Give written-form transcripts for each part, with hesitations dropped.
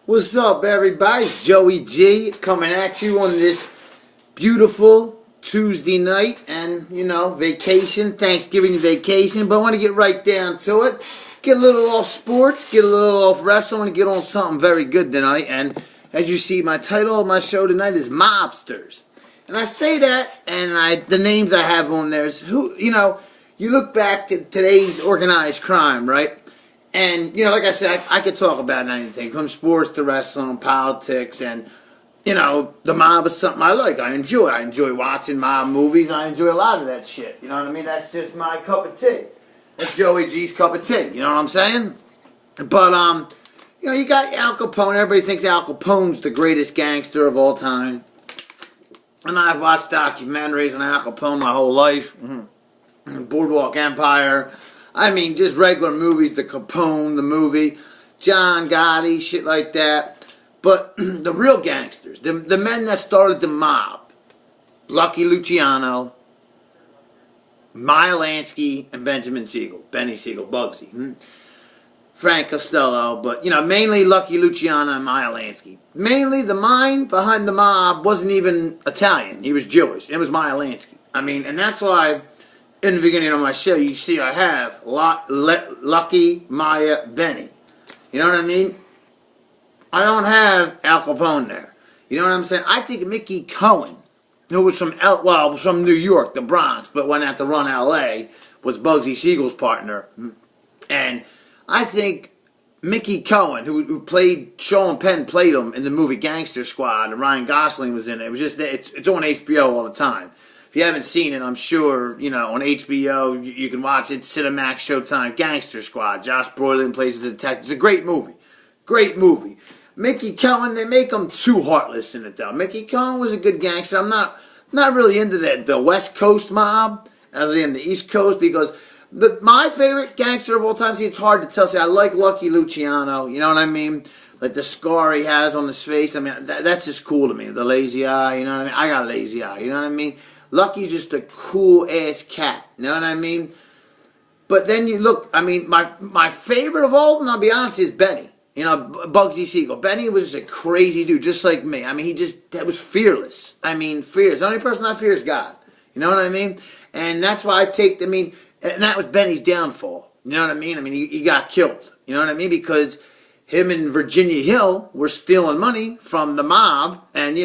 What's up, everybody? It's Joey G coming at you on this beautiful Tuesday night and, vacation, Thanksgiving vacation. But I want to get right down to it. Get a little off sports, get a little off wrestling, and get on something very good tonight. And as you see, my title of my show tonight is Mobsters. And I say that, and the names I have on there is you look back to today's organized crime, right? And, like I said, I could talk about anything, from sports to wrestling, politics, and, the mob is something I like. I enjoy. I enjoy watching mob movies. I enjoy a lot of that shit. You know what I mean? That's just my cup of tea. That's Joey G's cup of tea. You know what I'm saying? But, you got Al Capone. Everybody thinks Al Capone's the greatest gangster of all time. And I've watched documentaries on Al Capone my whole life. Boardwalk Empire. I mean, just regular movies, the Capone, the movie, John Gotti, shit like that. But the real gangsters, the men that started the mob, Lucky Luciano, Meyer Lansky, and Benjamin Siegel, Benny Siegel, Bugsy, Frank Costello, but, mainly Lucky Luciano and Meyer Lansky. Mainly the mind behind the mob wasn't even Italian. He was Jewish. It was Meyer Lansky. I mean, and that's why in the beginning of my show, you see I have Lucky, Maya, Benny. You know what I mean? I don't have Al Capone there. You know what I'm saying? I think Micky Cohen, who was from New York, the Bronx, but went out to run L.A., was Bugsy Siegel's partner. And I think Micky Cohen, who played, Sean Penn played him in the movie Gangster Squad, and Ryan Gosling was in it. It was just, it's on HBO all the time. If you haven't seen it, I'm sure, on HBO, you can watch it. Cinemax, Showtime, Gangster Squad. Josh Brolin plays the detective. It's a great movie. Great movie. Micky Cohen, they make him too heartless in it, though. Micky Cohen was a good gangster. I'm not really into the West Coast mob, as I am the East Coast, because my favorite gangster of all time, see, it's hard to tell. See, I like Lucky Luciano, you know what I mean? Like the scar he has on his face. I mean, that's just cool to me. The lazy eye, you know what I mean? I got a lazy eye, you know what I mean? Lucky's just a cool-ass cat, you know what I mean? But then you look, I mean, my favorite of all of them, I'll be honest, is Benny. Bugsy Siegel. Benny was a crazy dude, just like me. I mean, that was fearless. I mean, fearless. The only person I fear is God. You know what I mean? And that's why and that was Benny's downfall. You know what I mean? I mean, he got killed. You know what I mean? Because him and Virginia Hill were stealing money from the mob, and,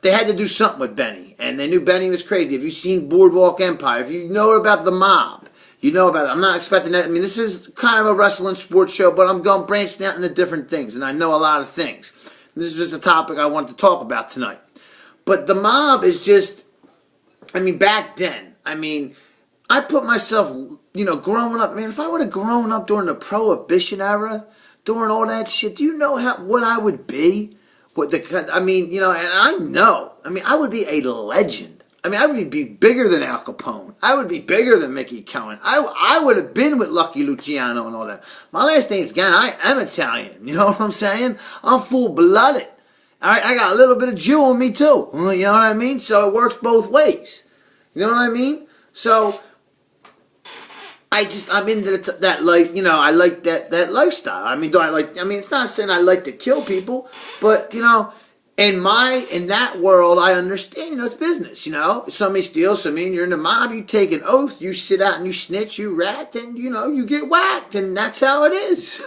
they had to do something with Benny, and they knew Benny was crazy. If you've seen Boardwalk Empire, if you know about the mob, you know about it. I'm not expecting that. I mean, this is kind of a wrestling sports show, but I'm going branching out into different things, and I know a lot of things. This is just a topic I wanted to talk about tonight. But the mob is just, I mean, back then, I put myself, growing up, man, if I would have grown up during the Prohibition era, during all that shit, do you know what I would be? And I know. I would be a legend. I would be bigger than Al Capone. I would be bigger than Micky Cohen. I would have been with Lucky Luciano and all that. My last name's Gann. I am Italian. You know what I'm saying? I'm full-blooded. All right, I got a little bit of Jew in me, too. You know what I mean? So it works both ways. You know what I mean? So I'm into that life, I like that lifestyle. It's not saying I like to kill people, but, in that world, I understand, it's business, Somebody steals from me and you're in the mob, you take an oath, you sit out and you snitch, you rat, and, you get whacked, and that's how it is.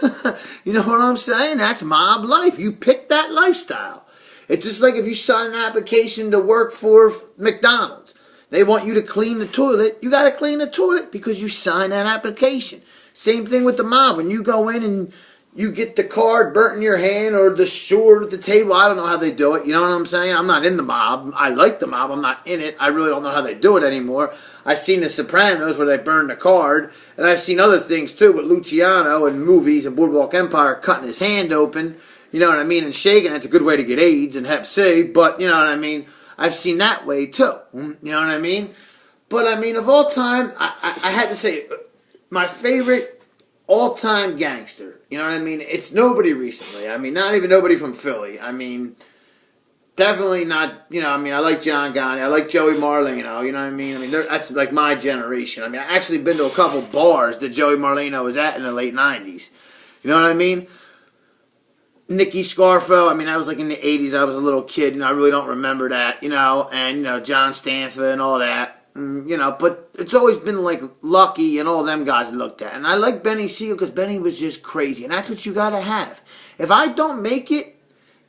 You know what I'm saying? That's mob life. You pick that lifestyle. It's just like if you sign an application to work for McDonald's. They want you to clean the toilet. You got to clean the toilet because you signed that application. Same thing with the mob. When you go in and you get the card burnt in your hand or the sword at the table, I don't know how they do it. You know what I'm saying? I'm not in the mob. I like the mob. I'm not in it. I really don't know how they do it anymore. I've seen The Sopranos where they burn the card. And I've seen other things too with Luciano in movies and Boardwalk Empire cutting his hand open. You know what I mean? And shaking. That's a good way to get AIDS and Hep C. But, you know what I mean? I've seen that way, too. You know what I mean? But, of all time, I had to say, my favorite all-time gangster, you know what I mean? It's nobody recently. Not even nobody from Philly. Definitely not, I like John Gotti. I like Joey Marleno, you know what I mean? That's like my generation. I actually been to a couple bars that Joey Marleno was at in the late 90s. You know what I mean? Nicky Scarfo, I mean, that was like in the 80s. I was a little kid, and I really don't remember that, you know, and, you know, John Stanford and all that, you know, but it's always been like Lucky and all them guys looked at. And I like Benny Siegel because Benny was just crazy, and that's what you got to have. If I don't make it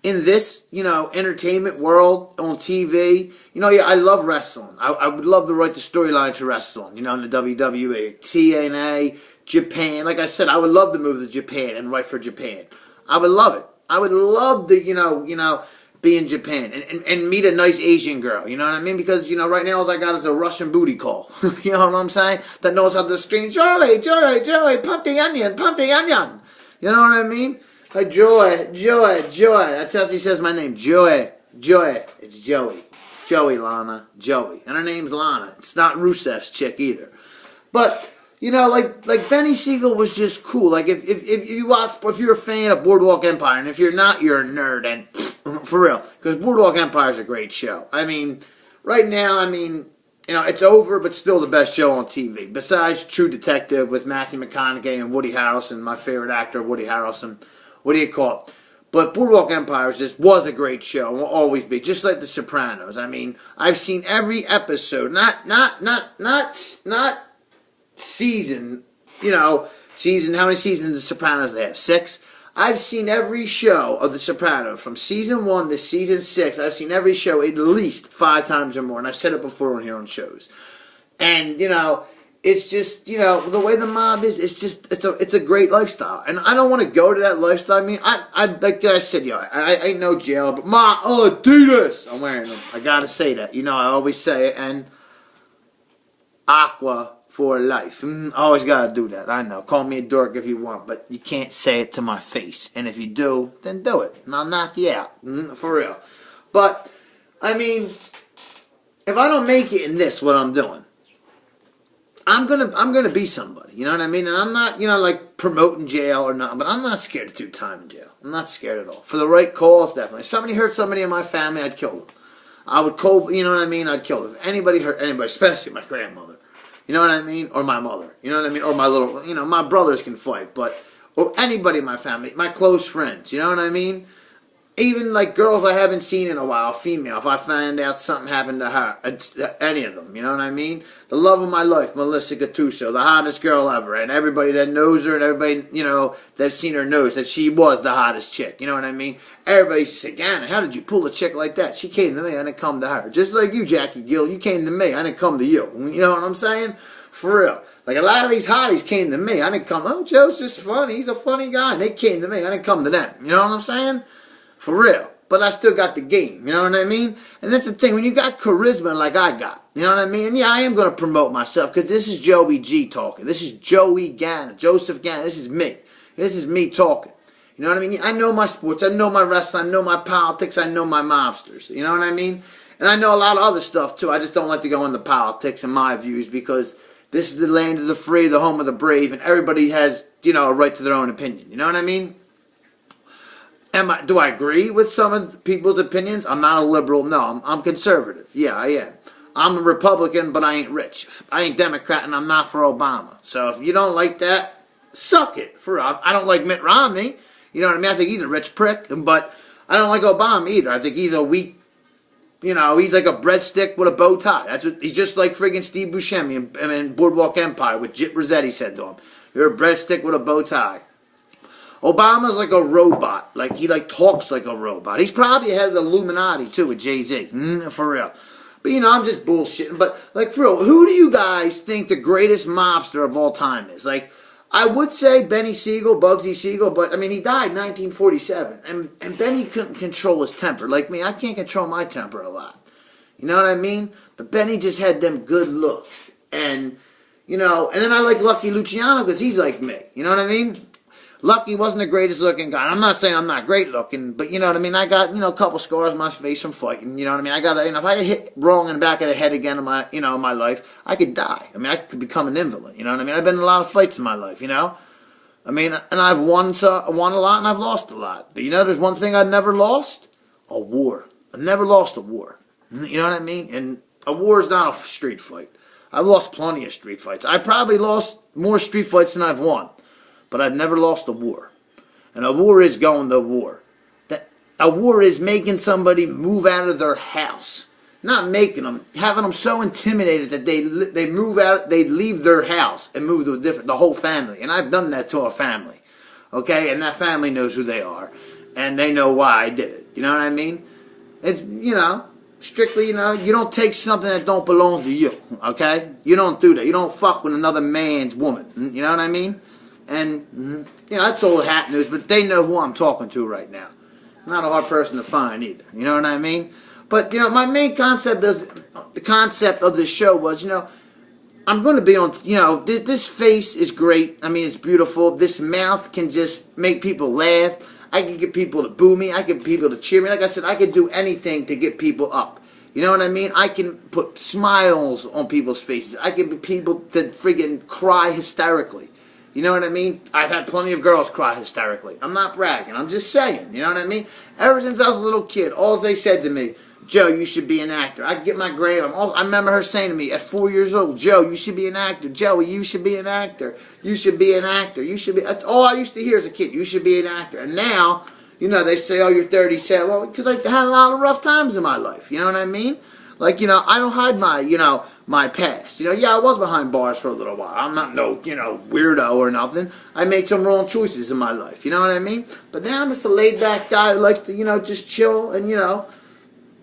in this, you know, entertainment world on TV, you know, yeah, I love wrestling. I would love to write the storylines for wrestling, you know, in the WWE, TNA, Japan. Like I said, I would love to move to Japan and write for Japan. I would love it. I would love to, you know, be in Japan and meet a nice Asian girl. You know what I mean? Because, you know, right now all I got is a Russian booty call. You know what I'm saying? That knows how to scream, Joey, pump the onion, pump the onion. You know what I mean? Like, Joey. That's how she says my name. Joey. It's Joey. It's Joey, Lana. Joey. And her name's Lana. It's not Rusev's chick either. But, you know, like Benny Siegel was just cool. Like, if you watch, if you're a fan of Boardwalk Empire, and if you're not, you're a nerd. And for real. Because Boardwalk Empire is a great show. I mean, right now, I mean, you know, it's over, but still the best show on TV. Besides True Detective with Matthew McConaughey and Woody Harrelson, my favorite actor, Woody Harrelson. What do you call it? But Boardwalk Empire was a great show, will always be, just like The Sopranos. I mean, I've seen every episode, not season, you know, season. How many seasons of The Sopranos they have? 6. I've seen every show of The Sopranos from season 1 to season 6. I've seen every show at least 5 times or more, and I've said it before on here on shows. And you know, it's just, you know, the way the mob is, it's a great lifestyle. And I don't want to go to that lifestyle. I mean, I like I said, yo, I ain't no jail, but my Adidas, I'm wearing them. I gotta say that. You know, I always say it. And Aqua for life. I always gotta do that. I know. Call me a dork if you want, but you can't say it to my face. And if you do, then do it. And I'll knock you out. For real. But, I mean, if I don't make it in this, what I'm doing, I'm gonna be somebody, you know what I mean? And I'm not, you know, like promoting jail or not, but I'm not scared to do time in jail. I'm not scared at all. For the right cause, definitely. If somebody hurt somebody in my family, I'd kill them. I would you know what I mean? I'd kill them. If anybody hurt anybody, especially my grandmother, you know what I mean? Or my mother, you know what I mean? Or my little, you know, my brothers can fight, but, or anybody in my family, my close friends, you know what I mean? Even like girls I haven't seen in a while, female, if I find out something happened to her, any of them, you know what I mean? The love of my life, Melissa Gattuso, the hottest girl ever, and everybody that knows her and everybody, you know, that's seen her knows that she was the hottest chick, you know what I mean? Everybody used to say, Gannon, how did you pull a chick like that? She came to me, I didn't come to her. Just like you, Jackie Gill, you came to me, I didn't come to you. You know what I'm saying? For real. Like a lot of these hotties came to me, I didn't come, oh, Joe's just funny, he's a funny guy, and they came to me, I didn't come to them. You know what I'm saying? For real. But I still got the game. You know what I mean? And that's the thing. When you got charisma like I got. You know what I mean? And yeah, I am going to promote myself because this is Joey G talking. This is Joey Gannon. Joseph Gannon. This is me. This is me talking. You know what I mean? I know my sports. I know my wrestling. I know my politics. I know my mobsters. You know what I mean? And I know a lot of other stuff too. I just don't like to go into politics and my views because this is the land of the free, the home of the brave, and everybody has, you know, a right to their own opinion. You know what I mean? Do I agree with some of the people's opinions? I'm not a liberal. No, I'm conservative. Yeah, I am. I'm a Republican, but I ain't rich. I ain't Democrat, and I'm not for Obama. So if you don't like that, suck it. For I don't like Mitt Romney. You know what I mean? I think he's a rich prick, but I don't like Obama either. I think he's a weak, you know, he's like a breadstick with a bow tie. That's what he's just like friggin' Steve Buscemi in Boardwalk Empire, what Jit Rossetti said to him. You're a breadstick with a bow tie. Obama's like a robot. Like, he like talks like a robot. He's probably ahead of the Illuminati, too, with Jay-Z. For real. But, you know, I'm just bullshitting. But, like, for real, who do you guys think the greatest mobster of all time is? Like, I would say Benny Siegel, Bugsy Siegel, but, I mean, he died in 1947. And Benny couldn't control his temper. Like me, I can't control my temper a lot. You know what I mean? But Benny just had them good looks. And, you know, and then I like Lucky Luciano because he's like me. You know what I mean? Lucky wasn't the greatest looking guy. I'm not saying I'm not great looking, but you know what I mean? I got, you know, a couple scars on my face from fighting. You know what I mean? I got, you know, if I get hit wrong in the back of the head again in my, you know, in my life, I could die. I mean, I could become an invalid. You know what I mean? I've been in a lot of fights in my life, you know? I mean, and I've won a lot and I've lost a lot. But you know, there's one thing I've never lost? A war. I've never lost a war. You know what I mean? And a war is not a street fight. I've lost plenty of street fights. I probably lost more street fights than I've won. But I've never lost a war. And a war is going to war. A war is making somebody move out of their house. Not making them, having them so intimidated that they move out, they leave their house and move to the whole family. And I've done that to a family, okay? And that family knows who they are, and they know why I did it. You know what I mean? It's, strictly, you don't take something that don't belong to you, okay? You don't do that. You don't fuck with another man's woman. You know what I mean? And, that's old hat news, but they know who I'm talking to right now. Not a hard person to find either. You know what I mean? But, my main concept is, the concept of this show was, I'm going to be on, this face is great. I mean, it's beautiful. This mouth can just make people laugh. I can get people to boo me. I can get people to cheer me. Like I said, I can do anything to get people up. You know what I mean? I can put smiles on people's faces. I can get people to friggin' cry hysterically. You know what I mean? I've had plenty of girls cry hysterically. I'm not bragging. I'm just saying. You know what I mean? Ever since I was a little kid, all they said to me, Joe, you should be an actor. I get my grandma. I remember her saying to me at 4 years old, Joe, you should be an actor. Joey, you should be an actor. You should be an actor. You should be. That's all I used to hear as a kid. You should be an actor. And now, they say, oh, you're 37. Well, because I had a lot of rough times in my life. You know what I mean? Like, I don't hide my, my past. Yeah, I was behind bars for a little while. I'm not no, weirdo or nothing. I made some wrong choices in my life. You know what I mean? But now I'm just a laid-back guy who likes to, just chill and,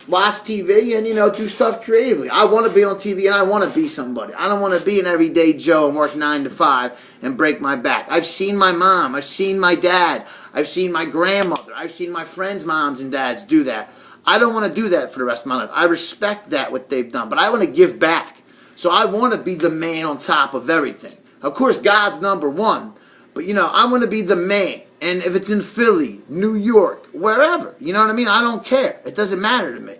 watch TV and, do stuff creatively. I want to be on TV and I want to be somebody. I don't want to be an everyday Joe and work 9 to 5 and break my back. I've seen my mom. I've seen my dad. I've seen my grandmother. I've seen my friends' moms and dads do that. I don't want to do that for the rest of my life. I respect that, what they've done, but I want to give back. So I want to be the man on top of everything. Of course, God's number one, but, I want to be the man. And if it's in Philly, New York, wherever, you know what I mean? I don't care. It doesn't matter to me.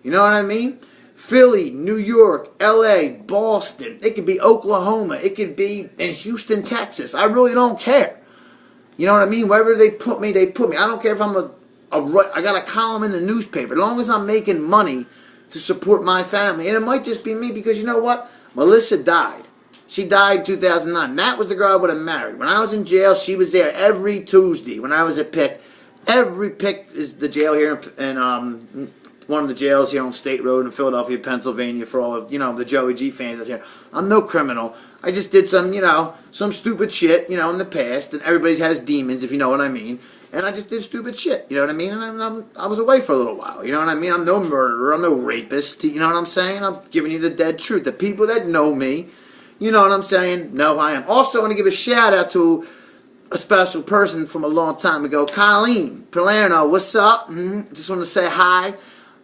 You know what I mean? Philly, New York, L.A., Boston. It could be Oklahoma. It could be in Houston, Texas. I really don't care. You know what I mean? Wherever they put me, they put me. I don't care if I'm I got a column in the newspaper. As long as I'm making money to support my family. And it might just be me because you know what? Melissa died. She died in 2009. That was the girl I would have married. When I was in jail, she was there every Tuesday when I was at Pick. Every Pick is the jail here in one of the jails here on State Road in Philadelphia, Pennsylvania, for all of, the Joey G fans out here. I'm no criminal. I just did some, some stupid shit, in the past, and everybody's had his demons, if you know what I mean. And I just did stupid shit, you know what I mean? And I was away for a little while, you know what I mean? I'm no murderer, I'm no rapist, you know what I'm saying? I'm giving you the dead truth. The people that know me, you know what I'm saying, know I am. Also, I want to give a shout out to a special person from a long time ago, Colleen Palerno. What's up? Just want to say hi.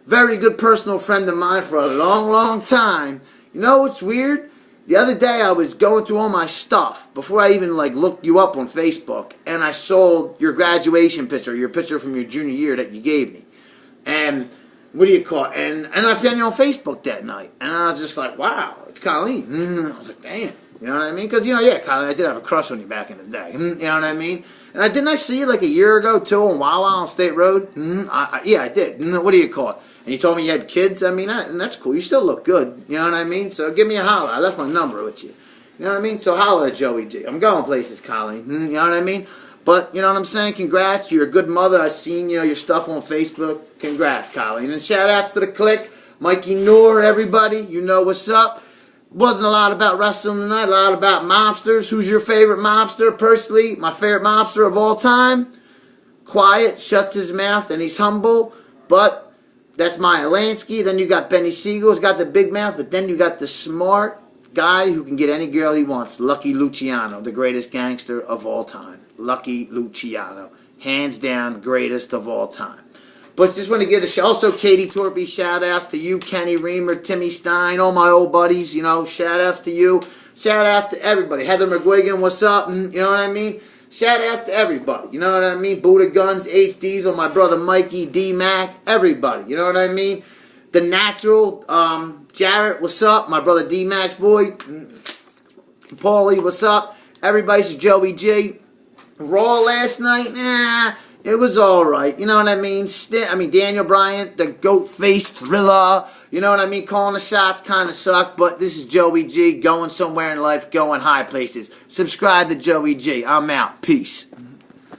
Very good personal friend of mine for a long, long time. You know what's weird? The other day I was going through all my stuff before I even looked you up on Facebook, and I saw your graduation picture, your picture from your junior year that you gave me. And what do you call it? And I found you on Facebook that night, and I was just like, wow, it's Colleen. I was like, damn. You know what I mean? Because, yeah, Colleen, I did have a crush on you back in the day. You know what I mean? And didn't I see you a year ago, too, on Wawa on State Road? Yeah, I did. What do you call it? And you told me you had kids? I mean, and that's cool. You still look good. You know what I mean? So give me a holler. I left my number with you. You know what I mean? So holler at Joey G. I'm going places, Colleen. You know what I mean? But, you know what I'm saying? Congrats. You're a good mother. I've seen, your stuff on Facebook. Congrats, Colleen. And shout-outs to the clique. Micky Noor, everybody. You know what's up. Wasn't a lot about wrestling tonight, a lot about mobsters. Who's your favorite mobster? Personally, my favorite mobster of all time. Quiet, shuts his mouth, and he's humble. But that's Maya Lansky. Then you got Benny Siegel, who's got the big mouth. But then you got the smart guy who can get any girl he wants. Lucky Luciano, the greatest gangster of all time. Lucky Luciano. Hands down, greatest of all time. But just want to give also Katie Torpy, shout-outs to you, Kenny Reamer, Timmy Stein, all my old buddies, shout-outs to you. Shout-outs to everybody. Heather McGuigan, what's up? You know what I mean? Shout-outs to everybody, you know what I mean? Buddha Guns, H.D.'s, or my brother Mikey, D-Mac, everybody, you know what I mean? The Natural, Jarrett, what's up? My brother D-Mac's boy. Paulie, what's up? Everybody's Joey G. Raw last night, nah. It was alright, you know what I mean? Daniel Bryant, the goat-faced thriller, you know what I mean? Calling the shots kind of suck, but this is Joey G, going somewhere in life, going high places. Subscribe to Joey G. I'm out. Peace.